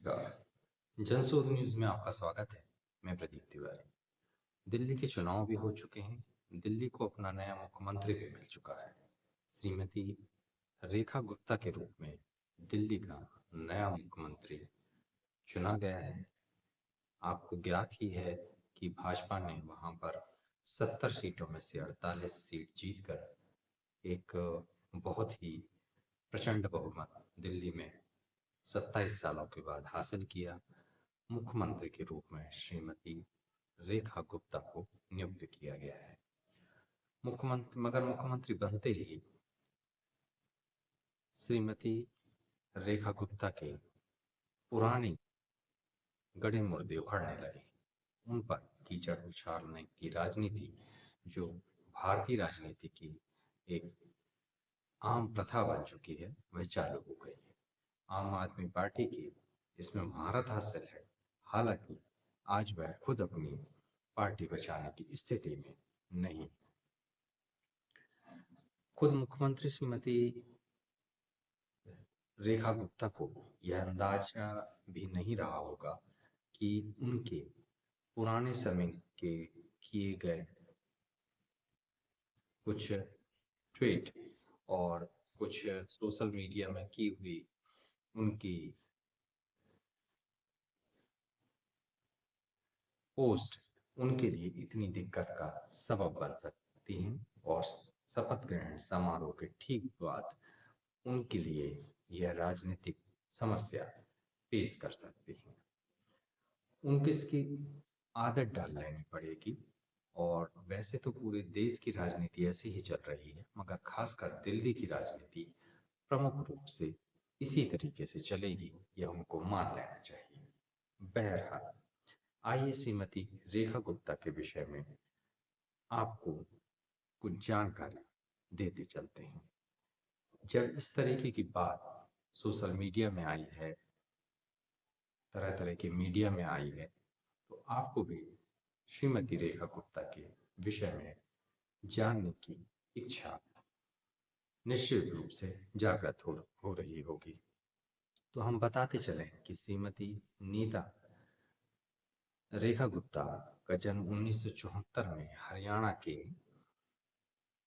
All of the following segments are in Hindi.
नमस्कार। जनशोध न्यूज में आपका स्वागत है। मैं प्रदीप तिवारी। दिल्ली के चुनाव भी हो चुके हैं। दिल्ली को अपना नया मुख्यमंत्री भी मिल चुका है। श्रीमती रेखा गुप्ता के रूप में दिल्ली का नया मुख्यमंत्री चुना गया है। आपको ज्ञात ही है कि भाजपा ने वहां पर 70 सीटों में से 48 सीट जीतकर एक बहुत ही प्रचंड बहुमत दिल्ली में 27 सालों के बाद हासिल किया। मुख्यमंत्री के रूप में श्रीमती रेखा गुप्ता को नियुक्त किया गया है। मुख्यमंत्री बनते ही श्रीमती रेखा गुप्ता के पुराने गड़े मुर्दे उखड़ने लगे। उन पर कीचड़ उछालने की राजनीति, जो भारतीय राजनीति की एक आम प्रथा बन चुकी है, वह चालू हो गई है। आम आदमी पार्टी की इसमें महारत हासिल है। हालांकि आज वह खुद अपनी पार्टी बचाने की स्थिति में नहीं। खुद मुख्यमंत्री श्रीमती रेखा गुप्ता को यह अंदाजा भी नहीं रहा होगा कि उनके पुराने समय के किए गए कुछ ट्वीट और कुछ सोशल मीडिया में की हुई उनकी पोस्ट उनके लिए इतनी दिक्कत का सबब बन सकती हैं, और शपथ ग्रहण समारोह के ठीक बाद उनके लिए यह राजनीतिक समस्या पेश कर सकती हैं। उनको इसकी आदत डाल लेनी पड़ेगी। और वैसे तो पूरे देश की राजनीति ऐसे ही चल रही है, मगर खासकर दिल्ली की राजनीति प्रमुख रूप से इसी तरीके से चलेगी, यह उनको मान लेना चाहिए। बहरहाल, आइए श्रीमती रेखा गुप्ता के विषय में आपको कुछ जानकारी देते चलते हैं। जब इस तरीके की बात सोशल मीडिया में आई है, तरह तरह के मीडिया में आई है, तो आपको भी श्रीमती रेखा गुप्ता के विषय में जानने की इच्छा निश्चित रूप से जागृत हो रही होगी। तो हम बताते चले कि श्रीमती नीता रेखा गुप्ता का जन्म 1974 में हरियाणा के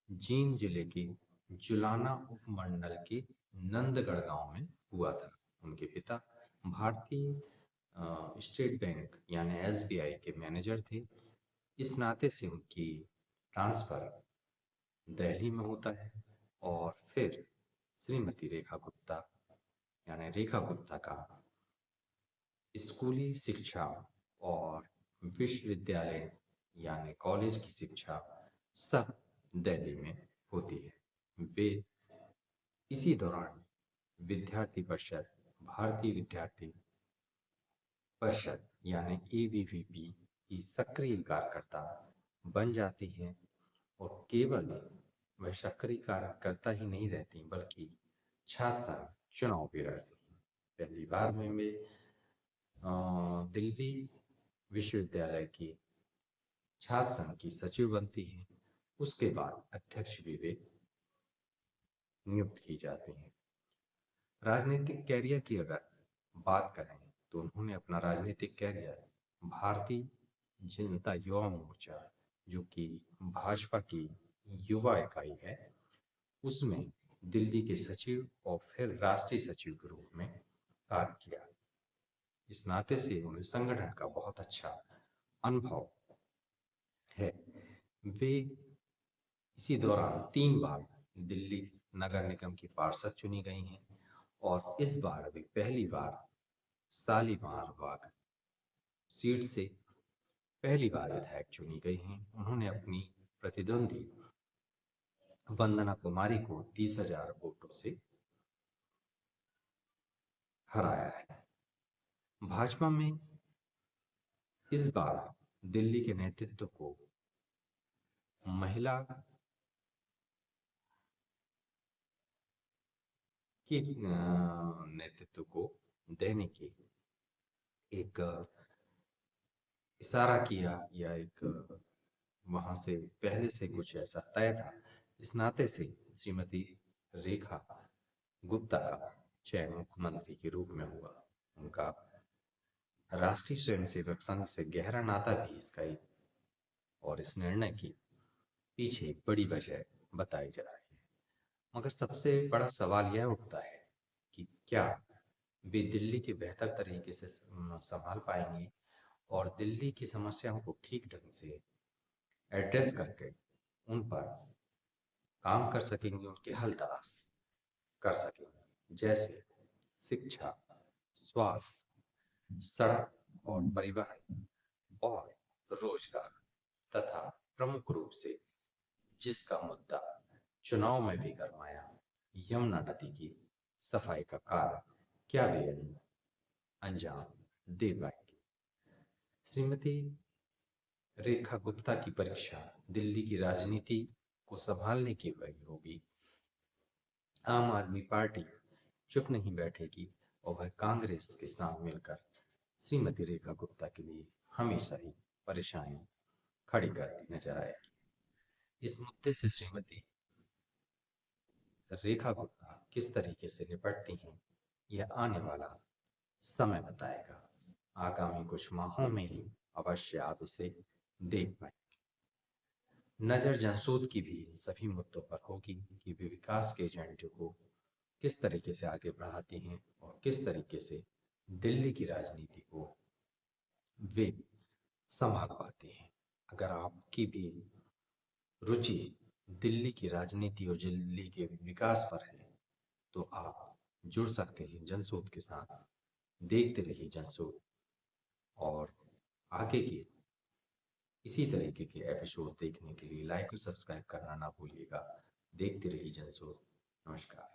जींद जिले के जुलाना उपमंडल के नंदगढ़ गांव में हुआ था। उनके पिता भारतीय स्टेट बैंक यानी एसबीआई के मैनेजर थे। इस नाते से उनकी ट्रांसफर दिल्ली में होता है, और फिर श्रीमती रेखा गुप्ता यानी रेखा गुप्ता का स्कूली शिक्षा और विश्वविद्यालय यानी कॉलेज की शिक्षा सब दिल्ली में होती है। वे इसी दौरान विद्यार्थी परिषद, भारतीय विद्यार्थी परिषद यानी एबीवीपी की सक्रिय कार्यकर्ता बन जाती हैं। और केवल वह सक्रिय कार्यकर्ता ही नहीं रहती, बल्कि छात्र संघ चुनाव भी लड़ती हैं। पहली बार में वे दिल्ली विश्वविद्यालय की छात्र संघ की सचिव बनती हैं। उसके बाद अध्यक्ष भी वे नियुक्त की जाती हैं। राजनीतिक कैरियर की अगर बात करें तो उन्होंने अपना राजनीतिक कैरियर भारतीय जनता युवा मोर्चा, जो कि भाजपा की युवा इकाई है, उसमें दिल्ली के सचिव और फिर राष्ट्रीय सचिव के रूप में कार्य किया। इस नाते से उन्हें संगठन का बहुत अच्छा अनुभव है। वे इसी दौरान 3 बार दिल्ली नगर निगम की पार्षद चुनी गई हैं, और इस बार वे पहली बार शालीमार बाग सीट से पहली बार विधायक चुनी गई हैं। उन्होंने अपनी प्रतिद्वंदी वंदना कुमारी को 30,000 वोटों से हराया है। भाजपा में इस बार दिल्ली के नेतृत्व को महिला की नेतृत्व को देने की एक इशारा किया, या एक वहां से पहले से कुछ ऐसा तय था। इस नाते से श्रीमती रेखा गुप्ता का चयन मुख्यमंत्री के रूप में हुआ। उनका राष्ट्रीय स्वयंसेवक संघ से गहरा नाता भी इसका एक और इस निर्णय की पीछे एक बड़ी वजह बताई जा रही है। मगर सबसे बड़ा सवाल यह उठता है कि क्या वे दिल्ली के बेहतर तरीके से संभाल पाएंगे और दिल्ली की समस्याओं को ठीक ढंग से एड्रेस करके उन पर काम कर सकेंगे, उनके हल तलाश कर सकेंगे, जैसे शिक्षा, स्वास्थ्य, सड़क और परिवहन और रोजगार, तथा प्रमुख रूप से जिसका मुद्दा चुनाव में भी गरमाया, यमुना नदी की सफाई का कार्य क्या वे अंजाम दे पाएंगे। श्रीमती रेखा गुप्ता की परीक्षा दिल्ली की राजनीति को संभालने की वही होगी। आम आदमी पार्टी चुप नहीं बैठेगी और वह कांग्रेस के साथ मिलकर श्रीमती रेखा गुप्ता के लिए हमेशा ही परेशानियां खड़ी करती नजर आएगी। इस मुद्दे से श्रीमती रेखा गुप्ता किस तरीके से निपटती हैं, यह आने वाला समय बताएगा। आगामी कुछ माहों में ही अवश्य आप इसे देख पाएंगे। नजर जंसूद की भी इन सभी मुद्दों पर होगी कि वे विकास के एजेंडे को किस तरीके से आगे बढ़ाती हैं और किस तरीके से दिल्ली की राजनीति को वे संभाल पाते हैं। अगर आपकी भी रुचि दिल्ली की राजनीति और दिल्ली के विकास पर है तो आप जुड़ सकते हैं जनसूद के साथ। देखते रहिए जनसूद और आगे के इसी तरीके के एपिसोड देखने के लिए लाइक और सब्सक्राइब करना ना भूलिएगा। देखते रहिए जनसूद। नमस्कार।